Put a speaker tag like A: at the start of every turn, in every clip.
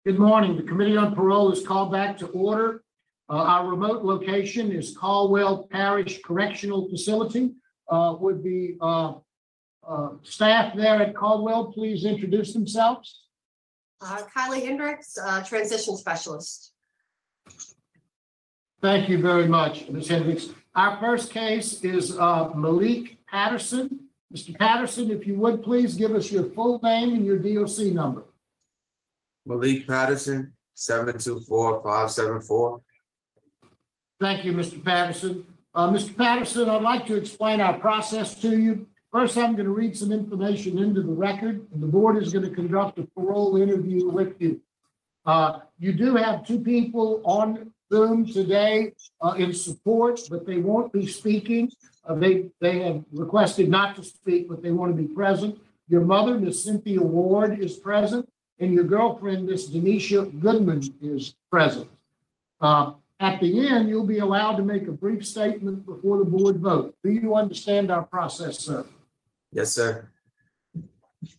A: Good morning. The Committee on Parole is called back to order. Our remote location is Caldwell Parish Correctional Facility. Would the staff there at Caldwell please introduce themselves?
B: Kylie Hendricks, transition specialist.
A: Thank you very much, Ms. Hendricks. Our first case is Malik Patterson. Mr. Patterson, if you would please give us your full name and your DOC number.
C: Malik Patterson, 724-574.
A: Thank you, Mr. Patterson. Mr. Patterson, I'd like to explain our process to you. First, I'm going to read some information into the record, and the board is going to conduct a parole interview with you. You do have two people on Zoom today in support, but they won't be speaking. They have requested not to speak, but they want to be present. Your mother, Ms. Cynthia Ward, is present, and your girlfriend, Ms. Denisha Goodman, is present. At the end, you'll be allowed to make a brief statement before the board vote. Do you understand our process, sir?
C: Yes, sir.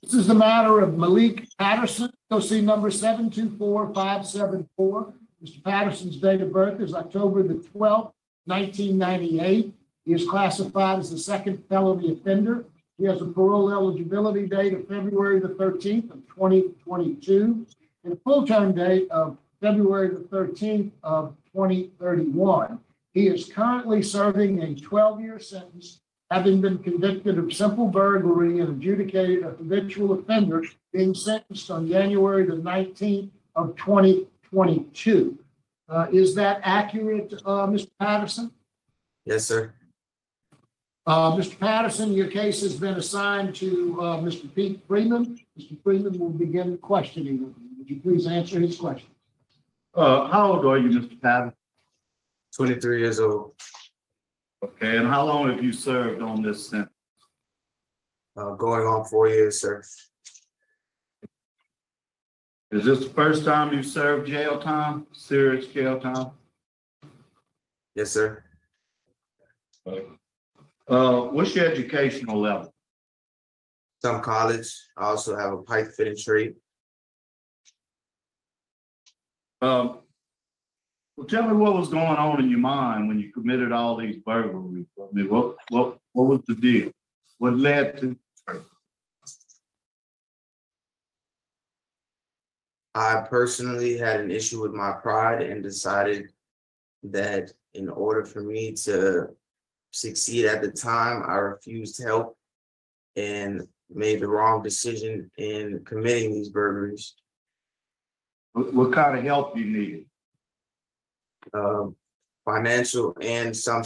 A: This is the matter of Malik Patterson, DOC number 724574. Mr. Patterson's date of birth is October the 12th, 1998. He is classified as a second felony offender. He has a parole eligibility date of February the 13th of 2022 and a full-term date of February the 13th of 2031. He is currently serving a 12-year sentence, having been convicted of simple burglary and adjudicated a habitual offender, being sentenced on January the 19th of 2022. Is that accurate, Mr. Patterson?
C: Yes, sir.
A: Mr. Patterson, your case has been assigned to Mr. Pete Freeman. Mr. Freeman will begin questioning you. Would you please answer his question?
D: How old are you, Mr. Patterson?
C: 23 years old.
D: Okay, and how long have you served on this sentence?
C: Going on 4 years, sir.
D: Is this the first time you served jail time, serious jail time?
C: Yes, sir.
D: What's your educational level?
C: Some college. I also have a pipe fitting trade.
D: Well, tell me what was going on in your mind when you committed all these burglaries. I mean, what was the deal? What led to?
C: I personally had an issue with my pride and decided that in order for me to succeed at the time, I refused help and made the wrong decision in committing these burglaries.
D: What kind of help you needed?
C: Financial and some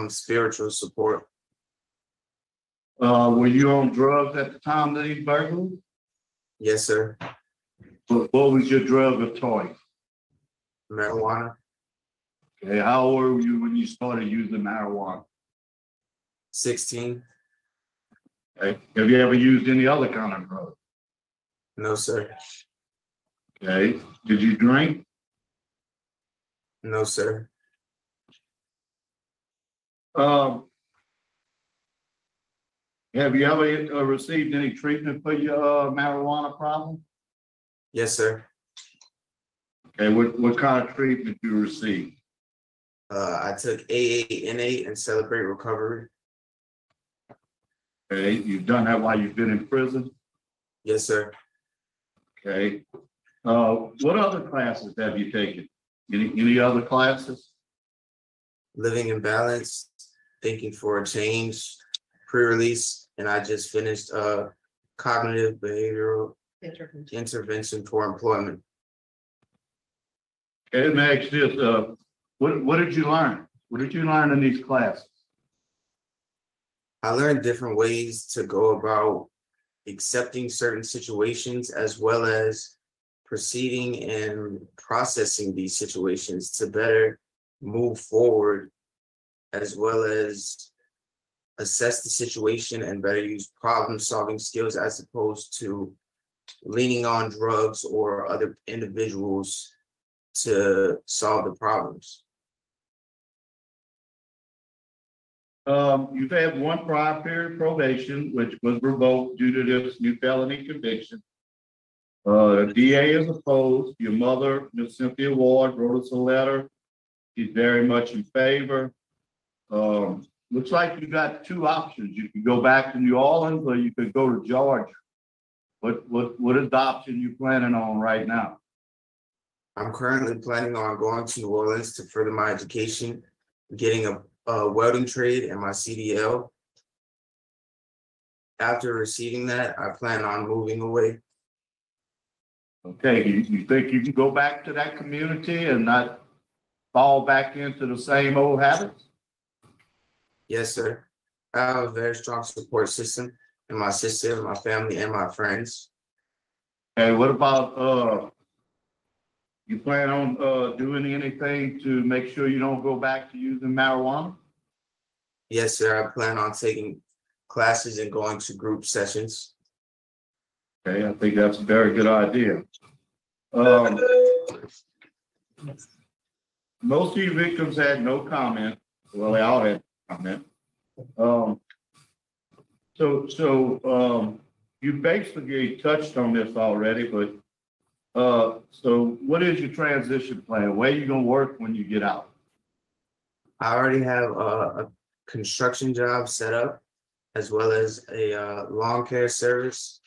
C: spiritual support.
D: Were you on drugs at the time of these burglaries?
C: Yes, sir.
D: What was your drug of choice?
C: Marijuana.
D: Okay, how old were you when you started using marijuana?
C: 16.
D: Okay. Have you ever used any other kind of drug?
C: No, sir.
D: Okay. Did you drink?
C: No, sir.
D: Have you ever received any treatment for your marijuana problem?
C: Yes, sir.
D: Okay, what kind of treatment you received?
C: I took AA and Celebrate Recovery.
D: Okay, you've done that while you've been in prison?
C: Yes, sir.
D: Okay. What other classes have you taken? Any other classes?
C: Living in Balance, Thinking for a Change, pre-release, and I just finished Cognitive Behavioral Intervention for Employment.
D: Okay, let me ask you this. What did you learn? What did you learn in these classes?
C: I learned different ways to go about accepting certain situations as well as proceeding and processing these situations to better move forward, as well as assess the situation and better use problem-solving skills as opposed to leaning on drugs or other individuals to solve the problems.
D: You've had one prior period probation, which was revoked due to this new felony conviction. The DA is opposed. Your mother, Miss Cynthia Ward, wrote us a letter. She's very much in favor. Looks like you got two options. You can go back to New Orleans or you could go to Georgia. What is the option you planning on right now?
C: I'm currently planning on going to New Orleans to further my education, getting a welding trade and my CDL. After receiving that, I plan on moving away.
D: Okay, you think you can go back to that community and not fall back into the same old habits?
C: Yes, sir. I have a very strong support system in my sister, my family, and my friends.
D: And what about, you plan on, doing anything to make sure you don't go back to using marijuana?
C: Yes, sir. I plan on taking classes and going to group sessions.
D: Okay, I think that's a very good idea. Most of you victims had no comment. Well, they all had comment. You basically touched on this already, but so what is your transition plan? Where are you gonna work when you get out?
C: I already have a construction job set up, as well as a lawn care service.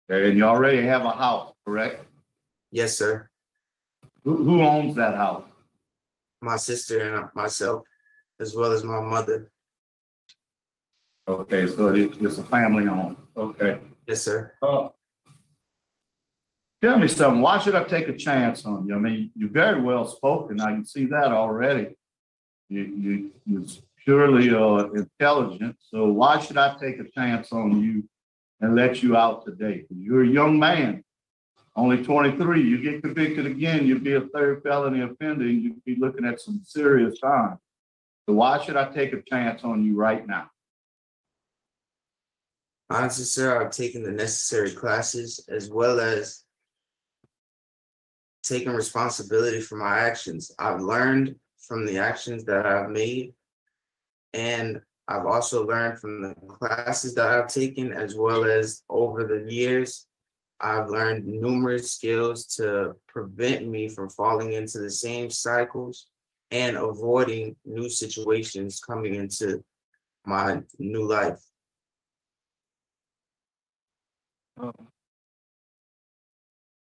D: Okay, and you already have a house, correct?
C: Yes, sir.
D: Who owns that house?
C: My sister and myself, as well as my mother.
D: Okay, so it's a family home. Okay.
C: Yes, sir.
D: Tell me something. Why should I take a chance on you? I mean, you're very well spoken. I can see that already. You're surely intelligent. So why should I take a chance on you and let you out today? You're a young man, only 23. You get convicted again, you'll be a third felony offender, and you'd be looking at some serious time. So why should I take a chance on you right now?
C: Honestly, sir, I've taken the necessary classes, as well as taking responsibility for my actions. I've learned from the actions that I've made, and I've also learned from the classes that I've taken, as well as over the years, I've learned numerous skills to prevent me from falling into the same cycles and avoiding new situations coming into my new life.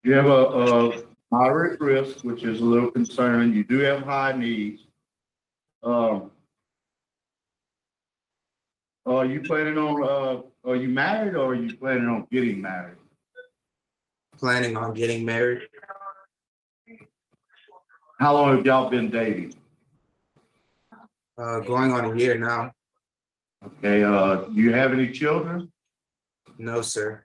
D: You have a moderate risk, which is a little concerning. You do have high needs. Are you planning on, are you married or are you planning on getting married?
C: Planning on getting married.
D: How long have y'all been dating?
C: Going on a year now.
D: Okay, do you have any children?
C: No, sir.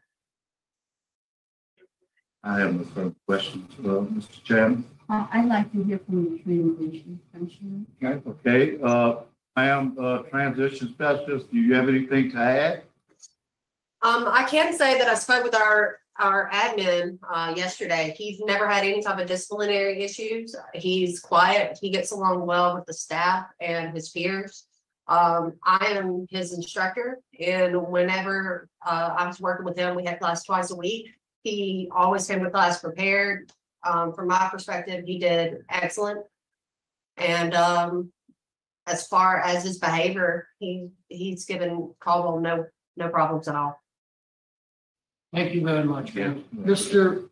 D: I have no further questions, Mr. Chairman.
E: I'd like to hear from the transition commissioner.
D: Okay, ma'am, transition specialist, do you have anything to add?
B: I can say that I spoke with our admin yesterday. He's never had any type of disciplinary issues. He's quiet. He gets along well with the staff and his peers. I am his instructor, and whenever I was working with him, we had class twice a week. He always came to class prepared. From my perspective, he did excellent. And as far as his behavior, he's given Caldwell no problems at all.
A: Thank you very much, ma'am.
D: Yeah.
A: Mr.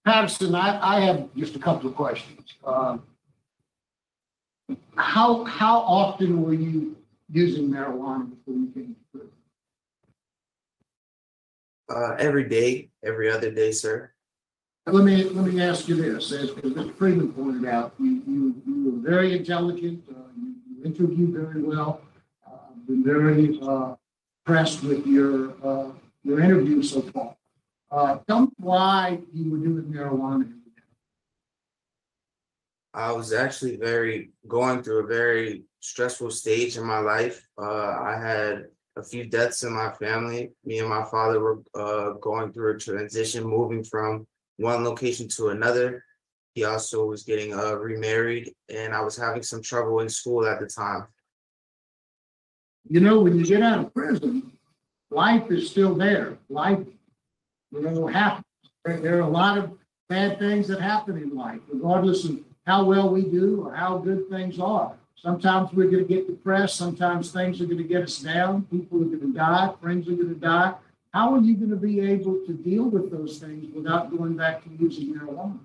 A: Patterson, I have just a couple of questions. How often were you using marijuana before you came to prison?
C: Every day, every other day, sir.
A: Let me ask you this, as Mr. Freeman pointed out, you were very intelligent, you interviewed very well, been very impressed with your interview so far. Tell me why you were doing marijuana.
C: I was actually going through a very stressful stage in my life. I had a few deaths in my family. Me and my father were going through a transition, moving from one location to another. He also was getting remarried, and I was having some trouble in school at the time.
A: You know, when you get out of prison, life is still there. Life, happens. There are a lot of bad things that happen in life, regardless of how well we do or how good things are. Sometimes we're going to get depressed. Sometimes things are going to get us down. People are going to die. Friends are going to die. How are you going to be able to deal with those things without going back to using marijuana?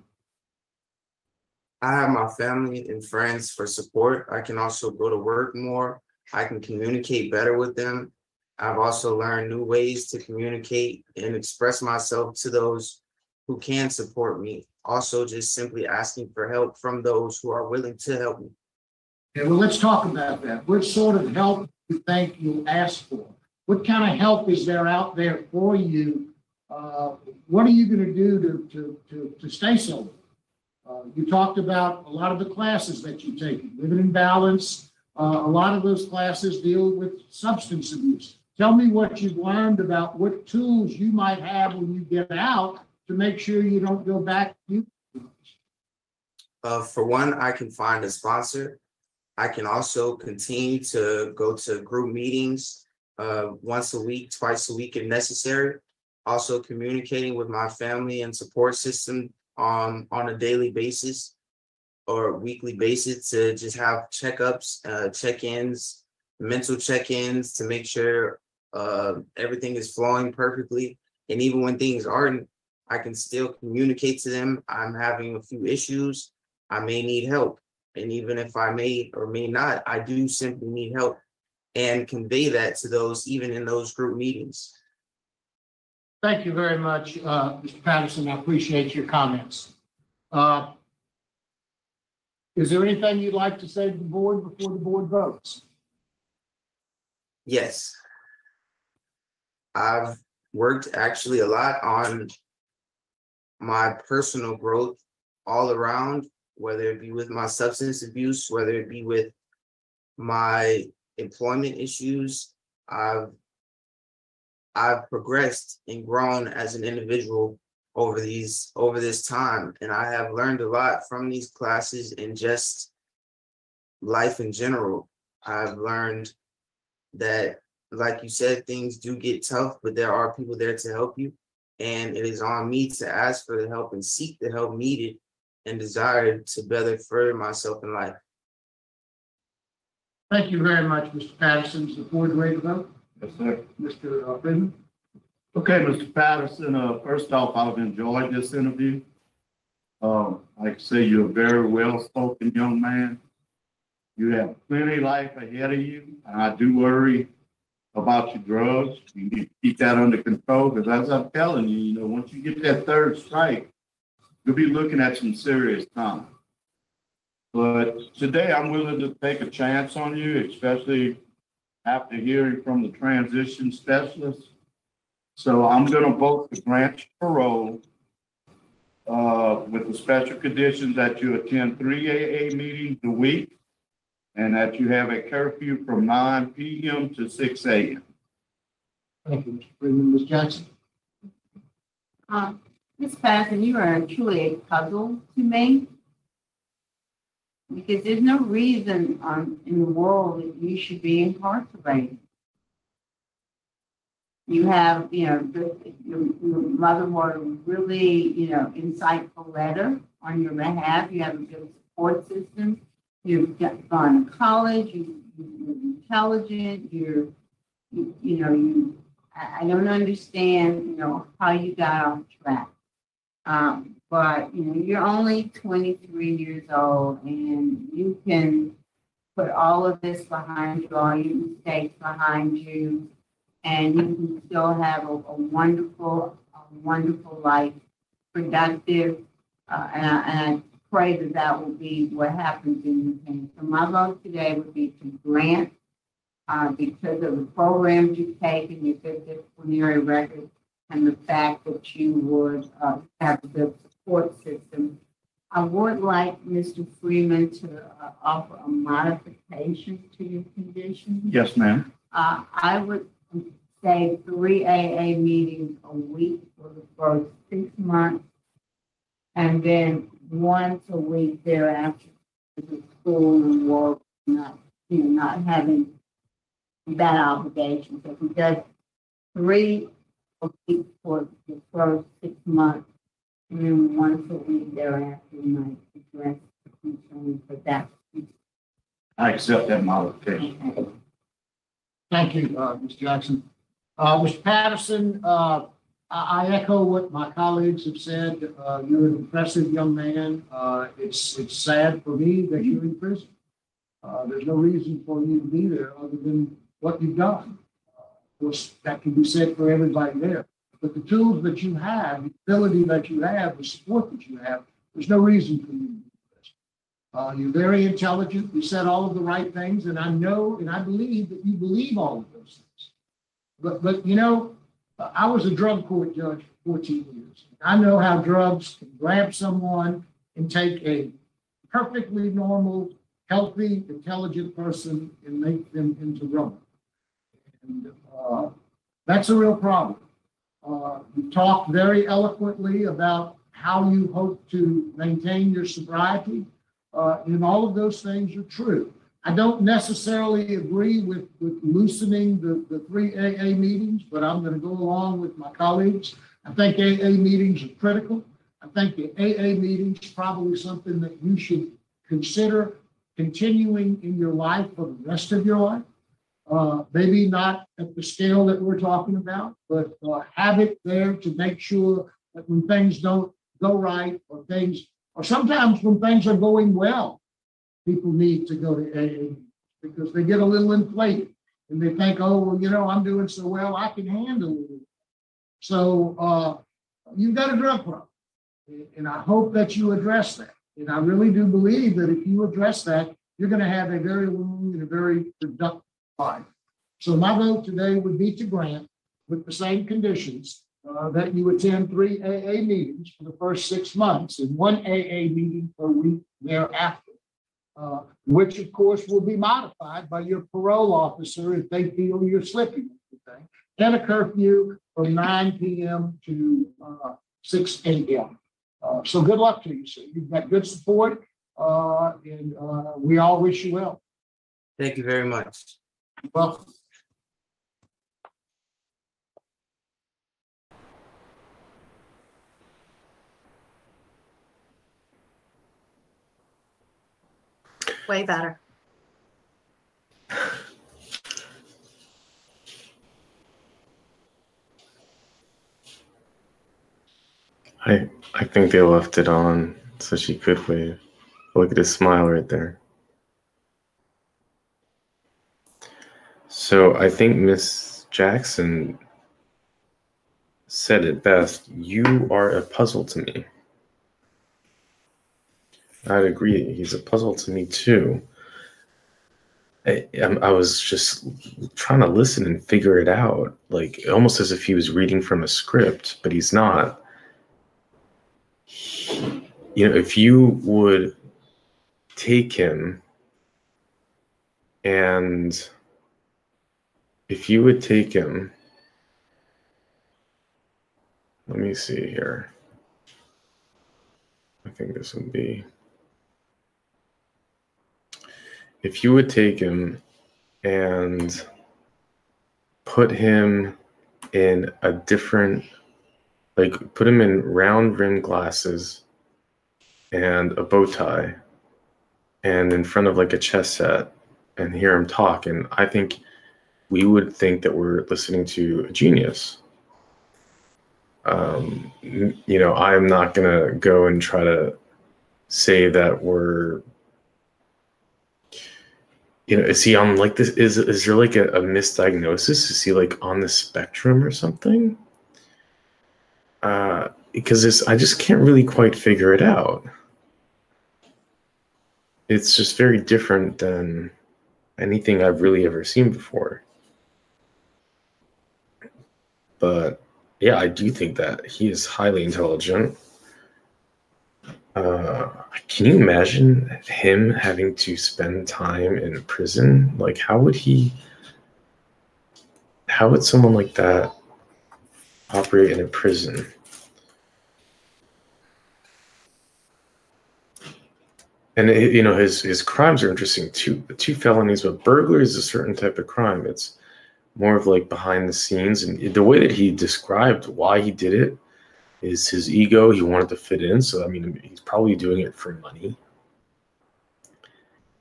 C: I have my family and friends for support. I can also go to work more. I can communicate better with them. I've also learned new ways to communicate and express myself to those who can support me. Also, just simply asking for help from those who are willing to help me.
A: Okay, well, let's talk about that. What sort of help do you think you'll ask for? What kind of help is there out there for you? What are you going to do to stay sober? You talked about a lot of the classes that you've taken, Living in Balance. A lot of those classes deal with substance abuse. Tell me what you've learned about what tools you might have when you get out to make sure you don't go back to.
C: For one, I can find a sponsor. I can also continue to go to group meetings once a week, twice a week if necessary. Also communicating with my family and support system on a daily basis or weekly basis to just have checkups, check-ins, mental check-ins to make sure everything is flowing perfectly. And even when things aren't, I can still communicate to them. I'm having a few issues. I may need help. And even if I may or may not, I do simply need help, and convey that to those, even in those group meetings.
A: Thank you very much, Mr. Patterson. I appreciate your comments. Is there anything you'd like to say to the board before the board votes?
C: Yes. I've worked actually a lot on my personal growth all around, whether it be with my substance abuse, whether it be with my employment issues. I've progressed and grown as an individual over this time, and I have learned a lot from these classes and just life in general. I've learned that, like you said, things do get tough, but there are people there to help you, and it is on me to ask for the help and seek the help needed and desired to better further myself in life.
A: Thank you very much, Mr. Patterson. Is the board ready to vote?
D: Yes, sir.
A: Mr. Freeman?
D: Okay, Mr. Patterson, first off, I've enjoyed this interview. Like I say, you're a very well-spoken young man. You have plenty of life ahead of you. And I do worry about your drugs. You need to keep that under control, because as I'm telling you, once you get that third strike, you'll be looking at some serious time. But today I'm willing to take a chance on you, especially after hearing from the transition specialist. So I'm going to vote to grant you parole with the special conditions that you attend 3 AA meetings a week and that you have a curfew from 9 p.m. to 6 a.m.
A: Thank you, Mr. Freeman. Ms. Jackson?
E: Ms. Patterson, you are truly a puzzle to me, because there's no reason in the world that you should be incarcerated. You have, your mother wrote a really, insightful letter on your behalf. You have a good support system. You've gone to college. You're intelligent. I don't understand, how you got off track. But you're only 23 years old, and you can put all of this behind you, all your mistakes behind you, and you can still have a wonderful life, productive, and I pray that will be what happens in your case. So my vote today would be to grant, because of the programs you've taken, your good disciplinary record, and the fact that you would have a good support system. I would like Mr. Freeman to offer a modification to your condition.
D: Yes, ma'am.
E: I would say 3 AA meetings a week for the first 6 months, and then once a week thereafter to school and work, not having that obligation. So if he does 3 a week for the first 6 months, and then once a week thereafter, you might address the concern for that.
D: I accept that modification.
A: Thank you, Ms. Jackson. Mr. Patterson, I echo what my colleagues have said. You're an impressive young man. It's sad for me that you're in prison. There's no reason for you to be there other than what you've done. Of course, that can be said for everybody there. But the tools that you have, the ability that you have, the support that you have, there's no reason for you to be in prison. You're very intelligent. You said all of the right things, and I know and I believe that you believe all of those things. But you know, I was a drug court judge for 14 years. I know how drugs can grab someone and take a perfectly normal, healthy, intelligent person and make them into rubber. And that's a real problem. You talked very eloquently about how you hope to maintain your sobriety, and all of those things are true. I don't necessarily agree with loosening the 3 AA meetings, but I'm going to go along with my colleagues. I think AA meetings are critical. I think the AA meetings is probably something that you should consider continuing in your life for the rest of your life. Maybe not at the scale that we're talking about, but have it there to make sure that when things don't go right or sometimes when things are going well, people need to go to AA because they get a little inflated and they think, oh, well, you know, I'm doing so well, I can handle it. So you've got a drug problem, and I hope that you address that. And I really do believe that if you address that, you're going to have a very long and a very productive life. So my vote today would be to grant with the same conditions that you attend 3 AA meetings for the first 6 months and 1 AA meeting per week thereafter. Which of course will be modified by your parole officer if they feel you're slipping, and a curfew from 9 p.m. to 6 a.m. So good luck to you, sir. You've got good support, and we all wish you well.
C: Thank you very much.
A: Welcome.
B: Way better.
F: I think they left it on so she could wave. Look at his smile right there. So I think Miss Jackson said it best. You are a puzzle to me. I'd agree. He's a puzzle to me too. I was just trying to listen and figure it out, like almost as if he was reading from a script, but he's not. You know, if you would take him and let me see here. I think this would be. If you would take him and put him in a different, like put him in round rim glasses and a bow tie and in front of like a chess set and hear him talk, and I think we would think that we're listening to a genius. You know, I'm not gonna go and try to say that we're, you know, is he on like this? Is there like a misdiagnosis? Is he like on the spectrum or something? Because I just can't really quite figure it out. It's just very different than anything I've really ever seen before. But yeah, I do think that he is highly intelligent. Can you imagine him having to spend time in prison? Like, how would someone like that operate in a prison? And you know, his crimes are interesting too. 2 felonies, but burglary is a certain type of crime. It's more of like behind the scenes. And the way that he described why he did it is his ego. He wanted to fit in. So, I mean, he's probably doing it for money.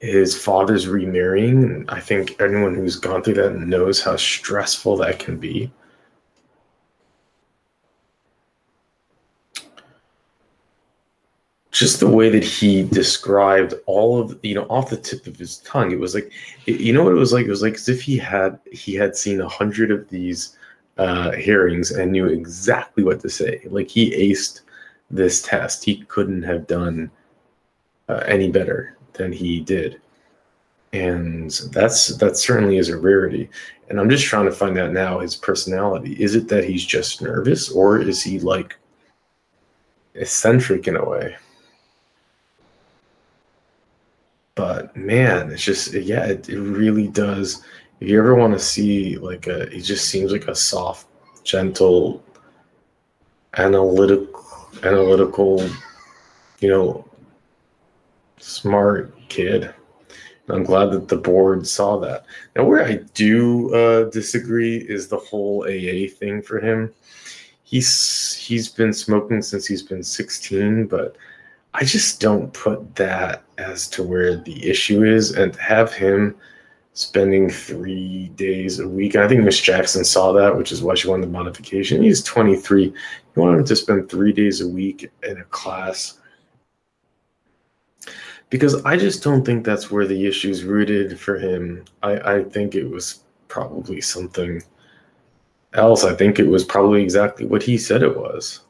F: His father's remarrying. And I think anyone who's gone through that knows how stressful that can be. Just the way that he described all of, off the tip of his tongue, it was like, you know what it was like? It was like as if he had seen 100 of these hearings and knew exactly what to say. Like he aced this test. He couldn't have done any better than he did. And that certainly is a rarity. And I'm just trying to find out now his personality. Is it that he's just nervous, or is he like eccentric in a way? But man, it's just, yeah, it really does. If you ever want to see like it just seems like a soft, gentle, analytical, smart kid. And I'm glad that the board saw that. Now, where I do disagree is the whole AA thing for him. He's been smoking since he's been 16, but I just don't put that as to where the issue is. And to have him spending 3 days a week, and I think Miss Jackson saw that, which is why she wanted the modification. He's 23. You want him to spend 3 days a week in a class, because I just don't think that's where the issue is rooted for him. I think it was probably something else. I think it was probably exactly what he said it was.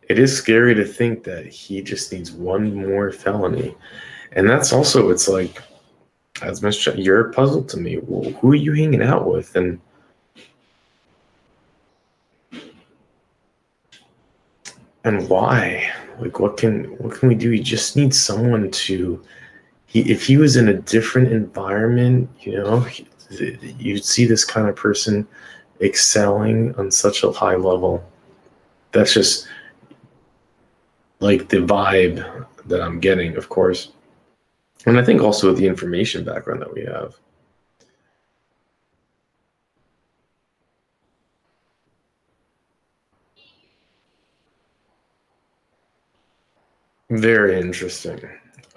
F: It is scary to think that he just needs one more felony. And that's also, it's like, as Ms. You're a puzzle to me. Well, who are you hanging out with? And why? Like, what can we do? He just needs someone to, if he was in a different environment, you'd see this kind of person excelling on such a high level. That's just like the vibe that I'm getting, of course. And I think also the information background that we have. Very interesting.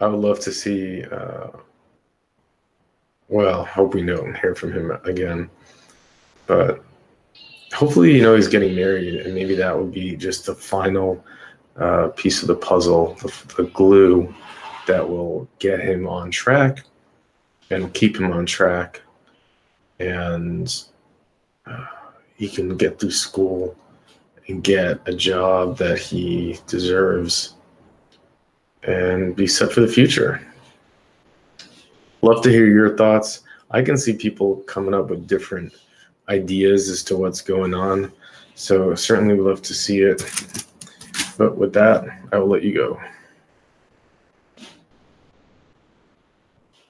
F: I would love to see, hope we hear from him again. But hopefully, he's getting married, and maybe that would be just the final piece of the puzzle, the glue that will get him on track and keep him on track, and he can get through school and get a job that he deserves and be set for the future. Love to hear your thoughts. I can see people coming up with different ideas as to what's going on, so certainly would love to see it. But with that, I will let you go.